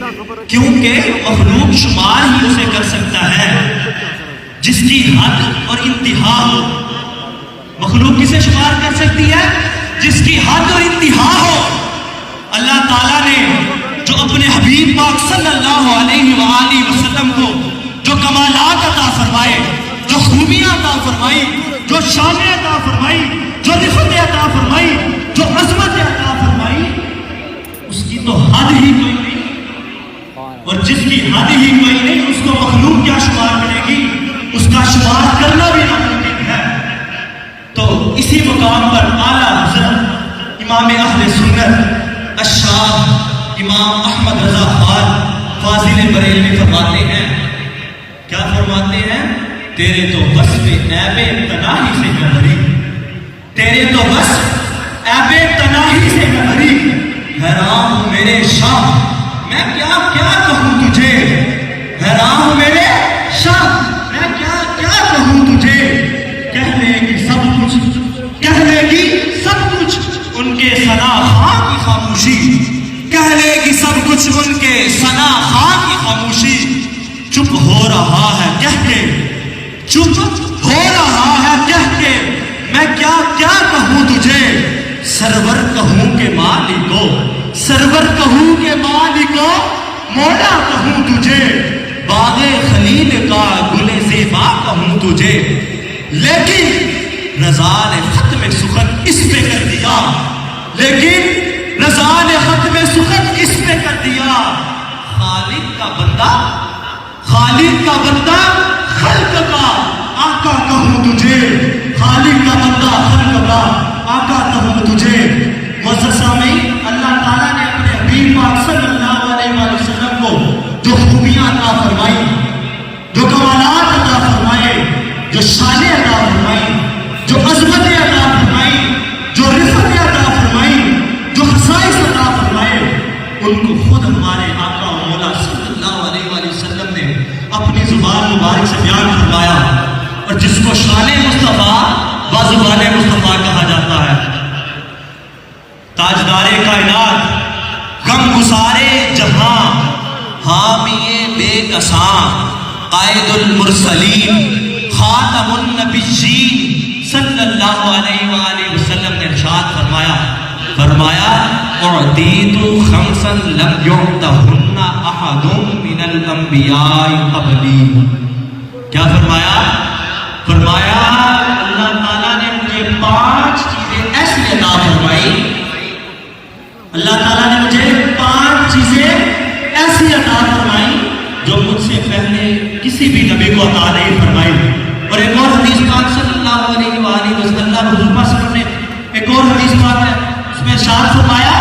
کیونکہ مخلوق شمار ہی اسے کر سکتا ہے جس کی حد اور انتہا ہو. مخلوق کسے شمار کر سکتی ہے؟ جس کی حد اور انتہا ہو. اللہ تعالیٰ نے جو اپنے حبیب پاک صلی اللہ علیہ وآلہ وسلم کو جو کمالات عطا فرمائے، جو خوبیاں عطا فرمائی، جو شانیں عطا فرمائی، جو رفعتیں عطا فرمائی، جو عظمتیں عطا فرمائی، اس کی تو حد ہی کوئی نہیں. اور جس کی حد ہی کوئی نہیں اس کو مخلوق کیا شمار کرے گی؟ اس کا شمار کرنا بھی ناممکن ہے. تو اسی مقام پر اعلیٰ حضرت امام اہل سنت الشاہ امام احمد رضا خان فاضل بریلوی فرماتے ہیں، کیا فرماتے ہیں؟ تیرے تو وصف عیب تناہی سے میں بھری، تیرے تو وصف عیب تناہی سے میں بھری. حیران ہوں میرے شاہ میں کیا کیا کہوں تجھے، حیران ہوں میرے شاہ میں کیا کیا کہوں تجھے. کہنے کی سب کچھ، کہنے کی سب کچھ ان کے ثنا خواں کی خاموشی، کہنے کی سب کچھ ان کے ثنا خواں کی خاموشی. چپ ہو رہا ہے کہہ کے، چپ ہو رہا ہے کہہ کے میں کیا کیا کہوں تجھے. سرور کہوں کہ مالکو، سرور کہوں کہ مالکو، مولا کہوں تجھے، باغ خلیل کا گل زیبا کہوں تجھے. لیکن رضا نے ختم سخن اس پہ کر دیا، لیکن رضا نے ختم سخن اس پہ کر دیا. خالق کا بندہ، خالق کا بندہ خلق کا آقا کہوں تجھے، خالق کا بندہ خلق کا آقا کہوں تجھے. معزز سامعین، اللہ تعالیٰ نے اپنے حبیب پاک صلی اللہ علیہ وآلہ وسلم کو جو خوبیاں عطا فرمائی، جو کمالات عطا فرمائے، جو شانیں عطا فرمائی، جو عظمتیں عطا فرمائی، جو رفعتیں عطا فرمائی، جو خصائص عطا فرمائے، ان کو خود ہمارے آقا و مولا صلی اللہ علیہ وآلہ وسلم نے اپنی زبان مبارک سے بیان فرمایا. اور جس کو شان مصطفیٰ بازبان مصطفیٰ کہا جاتا ہے. تاجدار کائنات، غم گسارے جہاں، حامی بے کساں، قائد المرسلین، خاتم النبیین صلی اللہ علیہ وآلہ وسلم نے ارشاد فرمایا اعطیت خمسا لم یعطہن احد من الانبیاء قبلی. کیا فرمایا؟ فرمایا اللہ تعالیٰ نے مجھے 5 چیزیں ایسی عطا فرمائی، اللہ تعالیٰ نے مجھے 5 چیزیں ایسی عطا فرمائی جو مجھ سے پہلے کسی بھی نبی کو عطا نہیں فرمائی. اور ایک اور حدیث پاک صلی اللہ علیہ وآلہ وسلم، حضور پاک صلی اللہ علیہ وسلم نے ایک اور حدیث پاک ہے اس میں ارشاد فرمایا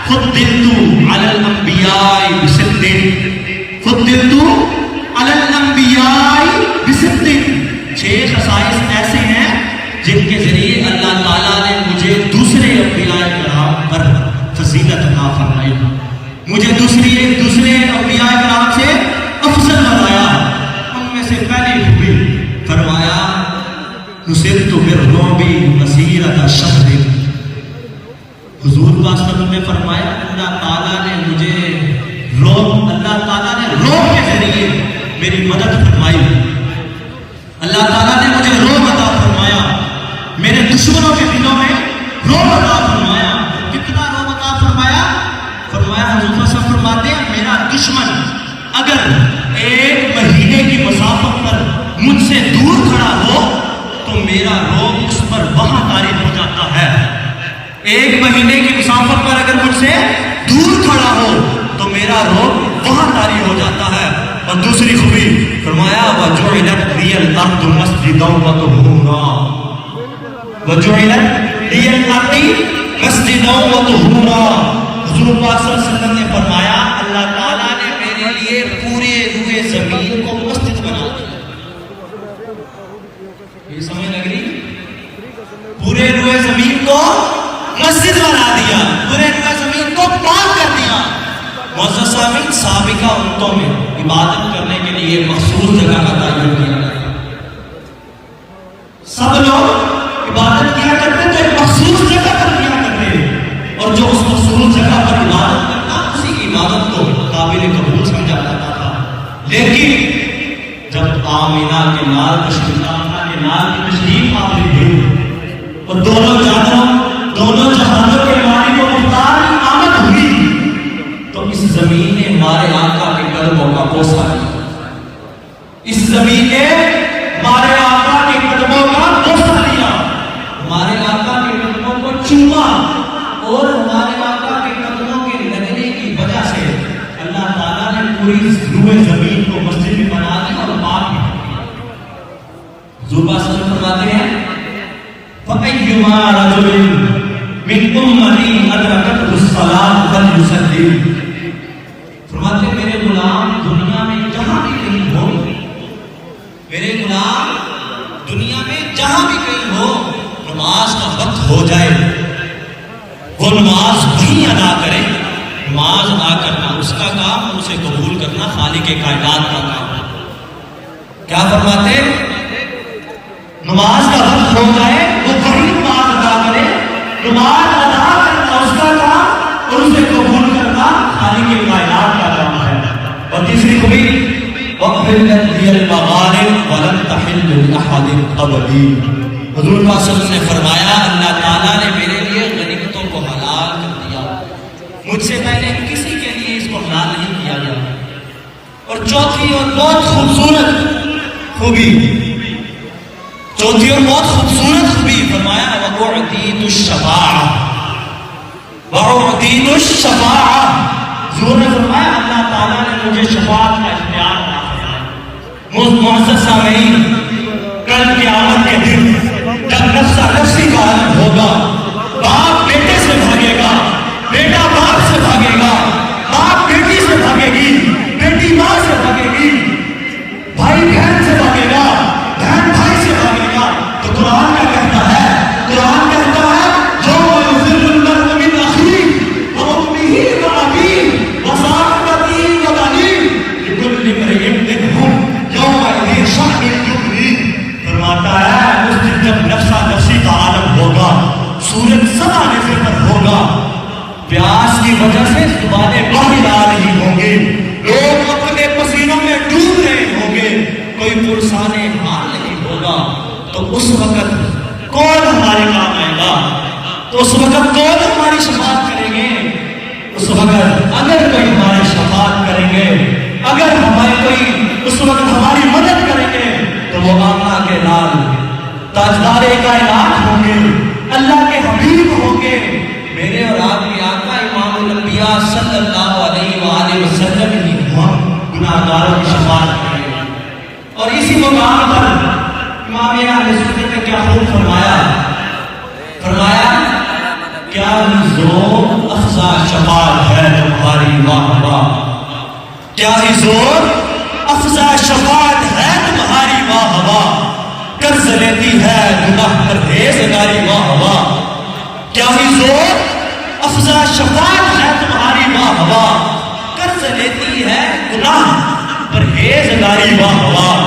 فضلت علی الانبیاء بست، فضلت علی الانبیاء بست. 6 خصائص ایسے ہیں جن کے ذریعے اللہ تعالیٰ نے مجھے دوسرے انبیاء کرام پر فضیلت عطا فرمائی، مجھے دوسرے انبیاء کرام سے افضل بنایا. ان میں سے پہلی خوبی فرمایا نصرت بالرعب مسیرۃ شہر. حضور پاک صلی اللہ علیہ وسلم نے فرمایا اللہ تعالیٰ نے مجھے اللہ تعالیٰ نے رعب کے ذریعے میری مدد فرمائی. اللہ تعالیٰ نے مجھے رعب عطا فرمایا، میرے دشمنوں کے دلوں میں رعب عطا فرمایا. کتنا رعب عطا فرمایا؟ فرمایا حضور صاحب فرماتے ہیں میرا دشمن اگر 1 مہینے کی مسافت پر مجھ سے دور کھڑا ہو تو میرا رعب اس پر وہاں طاری ہو جاتا ہے. 1 مہینے کی مسافت پر اگر مجھ سے دور کھڑا ہو تو میرا رعب وہاں طاری ہو جاتا ہے. اور دوسری خوبی فرمایا وَجُعِلَتْ لِيَ الْأَرْضُ مَسْجِدًا وَطُهُورًا، وَجُعِلَتْ لِيَ الْأَرْضُ مَسْجِدًا وَطُهُورًا. حضور پاک صلی اللہ علیہ وسلم نے فرمایا اللہ تعالیٰ نے میرے لیے پورے روئے زمین کو مسجد بنا دیا. یہ سمجھ لگ رہی؟ پورے روئے زمین کو مسجد بنا دیا، پورے روئے زمین کو پاک کر دیا. معزز سامعین، سابقہ امتوں میں عبادت کرنے کے لیے مخصوص جگہ کا تعین کیا گیا. سب لوگ عبادت کیا کرتے تو ایک مخصوص جگہ پر کیا کرتے، اور جو اس مخصوص جگہ پر عبادت کرتا اسی کی عبادت کو قابل قبول سمجھا جاتا تھا، لیکن جب آمینہ کے نال کی تشریف آوری ہوئی اور دونوں جہانوں کے مالک و مختار کی آمد ہوئی تو اس زمین نے ہمارے آقا کے قدموں کا بوسہ لیا، اس زمین نے ہمارے آقا کے قدموں کا بوسہ لیا، ہمارے آقا کے قدموں کو چوما، اور ہمارے آقا کے قدموں کے لگنے کی وجہ سے اللہ تعالیٰ نے پوری روئے زمین کو مسجد میں بنا دیا اور پاک بھی کیا۔ حضور پاک صلی اللہ علیہ وسلم فرماتے ہیں فَأَيُّمَا رَجُلٍ مِّنْ أُمَّتِي أَدْرَكَتْهُ الصَّلَاةُ فَلْيُصَلِّ، فرماتے ہیں میرے غلام دنیا میں جہاں بھی کہیں ہو، میرے غلام دنیا میں جہاں بھی کہیں ہو، نماز کا وقت ہو جائے وہ نماز وہیں ادا کرے۔ نماز ادا کرنا اس کا کام، اسے قبول کرنا خالق کائنات کا کام ہے۔ کیا فرماتے ہیں؟ نماز کا وقت ہو جائے وہ وہیں نماز ادا کرے، نماز ادا کرنا اس کا کام اور اسے قبول کرنا خالق کائنات کا کام ہے۔ اور تیسری خوبی وَأُحِلَّتْ لِيَ الْمَغَانِمُ وَلَمْ تَحِلُّ لِأَحَدٍ قَبْلِي، حضور پاک صلی اللہ علیہ وسلم نے فرمایا اللہ تعالیٰ نے میرے لیے غنیمتوں کو حلال کر دیا، مجھ سے پہلے کسی کے لیے اس کو حلال نہیں کیا گیا۔ اور چوتھی اور بہت خوبصورت خوبی فرمایا وَأُعْطِيتُ الشَّفَاعَةَ، وَأُعْطِيتُ الشَّفَاعَةَ، حضور نے فرمایا اللہ تعالیٰ نے مجھے شفاعت کا اختیار عطا فرمایا۔ معزز سامعین، کل قیامت کے دن جب نفسا نفسی کا عالم ہوگا، باپ بیٹے سے بھاگے گا، بیٹا باپ سے بھاگے گا، باپ بیٹی سے بھاگے گی، بیٹی ماں سے بھاگے گی، بھائی بہن سے بھاگے گا، بہن بھائی سے بھاگے گا، تو قرآن کیا کہتا ہے؟ قرآن کہتا ہے یوم یفر المرء من اخیہ وامہ وابیہ وصاحبتہ وبنیہ لکل امرئ منہم یومئذ شأن یغنیہ، فرماتا ہے اس دن جب نفسا نفسی کا عالم ہوگا، سورج سدا نفر پر ہوگا، پیاس کی وجہ سے زبانیں باہر آ رہی ہوں گی، لوگ اپنے پسینوں میں ڈوب رہے ہوں گے، کوئی پرسان حال نہیں ہوگا، تو اس وقت کون ہمارے کام آئے گا؟ تو اس وقت کون ہماری شفاعت کریں گے؟ اس وقت اگر کوئی ہماری شفاعت کریں گے، اگر ہمارے کوئی اس وقت ہماری مدد کریں گے تو وہ آقا کے نال تاجدار کائنات ہوں گے، اللہ کے حبیب ہوں گے، میرے اور آپ کے آقا امام الانبیاء صلی اللہ علیہ وآلہ وسلم ہی ہم گناہگاروں کی شفاعت کریں گے۔ اور اسی مقام پر امام اہل سنت نے کیا خوب فرمایا کیا ہی زور افزا شفاعت ہے تمہاری واہ واہ، کیا ہی زور افزا شفاعت ہے تمہاری واہ واہ، قرض لیتی ہے گناہ پرہیزگاری واہ واہ، کیا ہی زور افزا شفاعت ہے تمہاری واہ واہ، قرض لیتی ہے گناہ پرہیزگاری واہ واہ،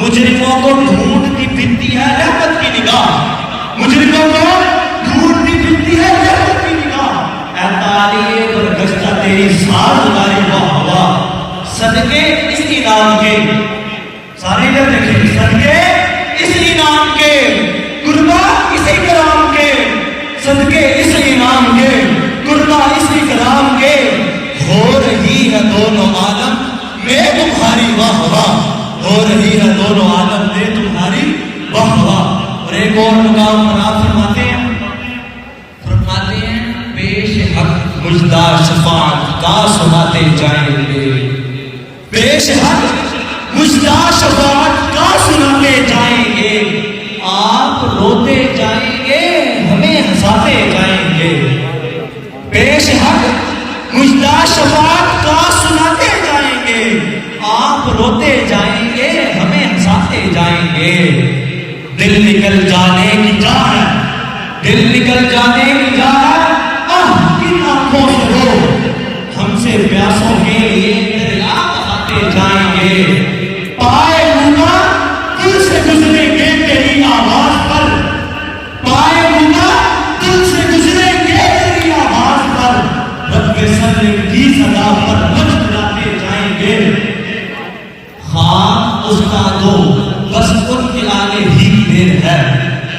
مجرموں کو ڈھونڈتی پھرتی ہے رحمت کی نگاہ، مجرموں کو ڈھونڈتی پھرتی ہے رحمت کی نگاہ، اے تاریخ پر گشتہ تیری سازگاری واہ واہ، صدقے اس انعام کے، سارے ادھر دیکھیں، صدقے اس انعام کے، قربا اسی کرام کے، صدقے اس انعام کے، قربا اسی کرام کے، ہو رہی ہے دونوں عالم میں تمہاری واہ واہ، ہو رہی ہے دونوں عالم میں تمہاری واہ واہ۔ اور ایک اور مقام پر آپ فرماتے ہیں پیش حق مجدہ شفاعت کا سناتے جائیں گے، پیش حق مجدہ شفاعت کا سناتے جائیں گے، آپ روتے جائیں گے ہمیں ہنساتے جائیں گے، پیش حق مجدہ شفاعت کا سناتے جائیں گے، آپ روتے جائیں گے ہمیں ہنساتے جائیں گے، دل نکل جانے کی جا ہے، دل نکل جانے کی جا ہے، کن آنکھوں سے ہو ہم سے پیاسوں کے لیے دریا بہاتے جائیں گے، پائے گنگا دل سے گزریں گے تیری آواز پر، پائے گنگا دل سے گزریں گے تیری آواز پر، رب سر کی صدا پر مجھ استادوں بس ان کے آگے ہی کی دیر ہے،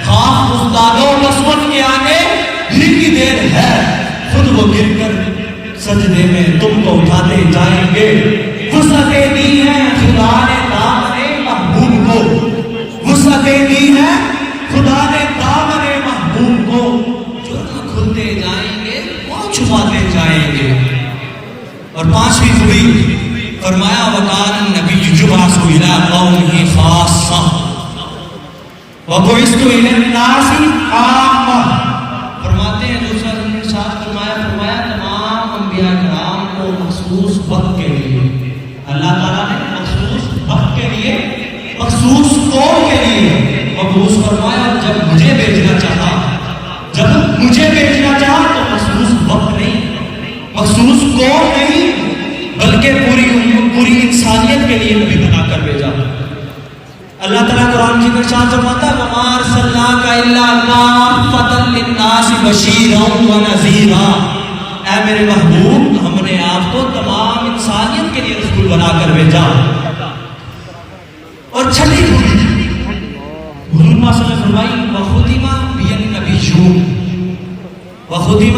خواہ استادوں بس ان کے آگے ہی کی دیر ہے، خود وہ گر کر سجدے میں تم کو اٹھاتے جائیں گے، وسعتیں دی ہیں خدا نے دامن محبوب کو، وسعتیں دی ہیں خدا نے دامن محبوب کو، جو نہ کھلتے جائیں گے وہ چھپاتے جائیں گے۔ اور پانچویں خوبی فرمایا وَقَالَ النَّبِيُّ يُبْعَثُ إِلَىٰ قَوْمِهِ خَاصَّةً وَبُعِثْتُ إِلَى النَّاسِ عَامَّةً۔ فرماتے ہیں دوسرا ارشاد فرمایا تمام انبیاء کرام کو مخصوص وقت کے لیے اللہ تعالیٰ نے مخصوص وقت کے لیے مخصوص قوم کے لیے مبعوث فرمایا۔ جب مجھے بھیجنا چاہا تو مخصوص وقت نہیں، مخصوص قوم نہیں، بلکہ پوری انسانیت کے لیے نبی بنا کر بھیجا۔ اللہ تعالیٰ قرآن کی ارشاد فرماتا ہے وَمَا أَرْسَلْنَاكَ إِلَّا كَافَّةً لِلنَّاسِ بَشِيرًا وَنَذِيرًا۔ اے میرے محبوب، ہم نے آپ کو تمام انسانیت کے لیے رسول بنا کر بھیجا۔ اور چھٹی حضور صلی اللہ علیہ وسلم فرمائی وَخُتِمَ بِهِ النَّبِيُّونَ وَخُتِمَ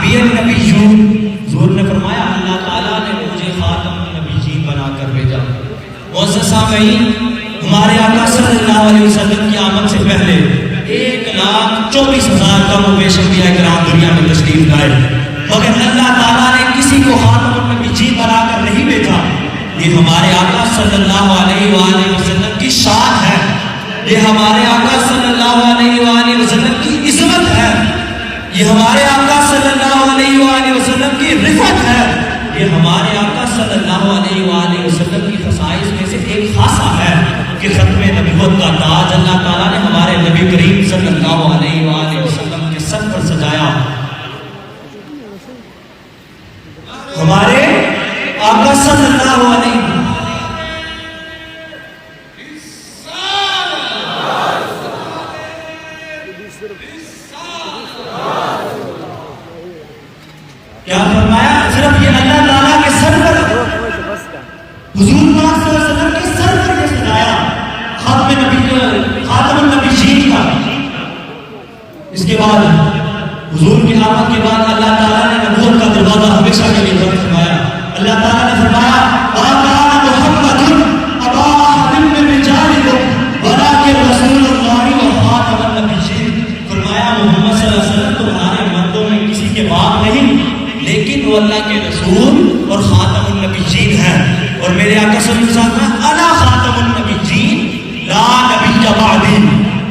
بِهِ النَّبِيُّونَ۔ حضور نے فرمایا اللہ تعالیٰ نے مجھے خاتم النبیین بنا کر بھیجا۔ معزز سامعین، ہمارے آقا صلی اللہ علیہ وسلم کی آمد سے پہلے 1,24,000 کم و بیش انبیاء کرام دنیا میں تشریف لائے، مگر اللہ تعالیٰ نے کسی کو خاتم النبیین بنا کر نہیں بھیجا۔ یہ ہمارے آقا صلی اللہ علیہ وآلہ وسلم کی شان ہے، یہ ہمارے آقا صلی اللہ علیہ وآلہ وسلم کی عظمت ہے، یہ ہمارے آقا صلی اللہ علیہ وآلہ وسلم کی رفعت ہے، یہ ہمارے آقا صلی اللہ علیہ وآلہ وسلم کی خصائص میں سے ایک خاصہ ہے کہ ختم نبوت کا تاج اللہ تعالیٰ نے ہمارے نبی کریم صلی اللہ علیہ وآلہ وسلم کے سر پر سجایا۔ ہمارے آقا صلی اللہ علیہ وسلم کیا فرمایا؟ صرف یہ اللہ تعالیٰ کے سر پر حضور پاک صلی اللہ علیہ وسلم کے سر پر یہ سجایا خاتم النبیین کا۔ اس کے بعد حضور کی آمد کے بعد اللہ تعالیٰ نے نبوت کا دروازہ ہمیشہ کے لیے بند فرمایا۔ اللہ تعالیٰ نے فرمایا وَكَانَ مُحَمَّدٌ أَبَا أَحَدٍ مِّن رِّجَالِكُمْ وَلَٰكِنَّ رَسُولَ اللَّهِ وَخَاتَمَ النَّبِيِّينَ۔ فرمایا محمد صلی اللہ علیہ وسلم تمہارے مردوں میں کسی کے باپ نہیں، لیکن وہ اللہ کے رسول اور خاتم النبیین ہیں۔ اور میرے آقا صلی اللہ علیہ وسلم انا خاتم النبیین لا نبی بعدی،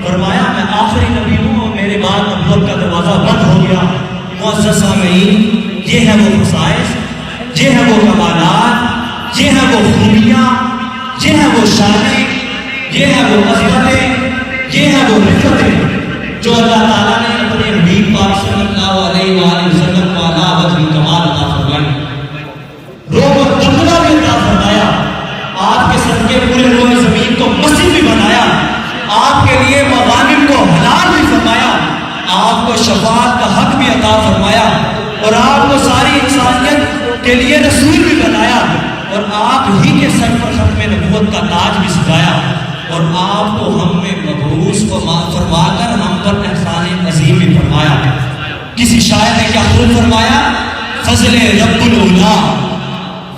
فرمایا میں آخری نبی ہوں اور میرے بعد نبوت کا دروازہ بند ہو گیا۔ معزز سامعین، یہ ہے وہ خصائص، یہ ہے وہ کمالات، یہ ہے وہ خوبیاں، یہ ہے وہ شانیں، یہ ہے وہ عظمتیں، یہ ہے وہ رفعتیں جو اللہ تعالیٰ نے اپنے حبیب پاک صلی اللہ علیہ وآلہ وسلم کو عطا وجہ کمال عطا فرمائی۔ روح اور تقویٰ بھی عطا فرمایا، آپ کے صدقے پورے روح زمین کو مسجد بھی بنایا، آپ کے لیے مغانم کو حلال بھی فرمایا، آپ کو شفاعت کا حق بھی عطا فرمایا، اور آپ کو ساری انسانیت کے لیے رسول بھی بنایا، اور آپ ہی کے سر پر ختم نبوت کا تاج بھی سجایا، اور آپ کو ہم میں مبعوث کو فرما کر ہم پر احسان عظیم بھی فرمایا۔ کسی شاعر نے کیا خود فرمایا؟ فضل رب العلا،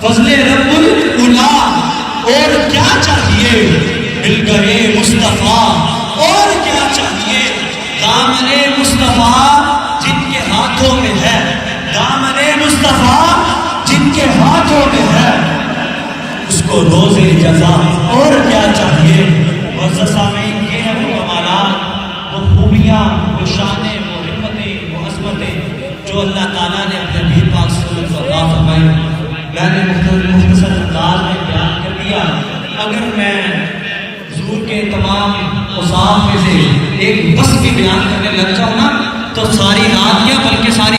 فضل رب العلا، اور کیا چاہیے ملگرے مصطفیٰ، اور کیا چاہیے دامن مصطفیٰ جن کے ہاتھوں میں ہے، دامن مصطفیٰ جن کے ہاتھوں میں ہے، اس کو روز جزا اور کیا چاہیے۔ معزز سامعین، یہ ہے وہ کمالات، وہ خوبیاں، وہ شانیں، وہ حکمتیں، وہ عظمتیں جو اللہ تعالیٰ نے اپنے نبی پاک صلی اللہ علیہ وسلم کو عطا فرمائی۔ میں نے مختصر انداز میں بیان کر دیا۔ اگر میں حضور کے تمام اوصاف میں سے ایک بس بھی بیان کرنے لگ جاؤں نا تو ساری رات کیا بلکہ ساری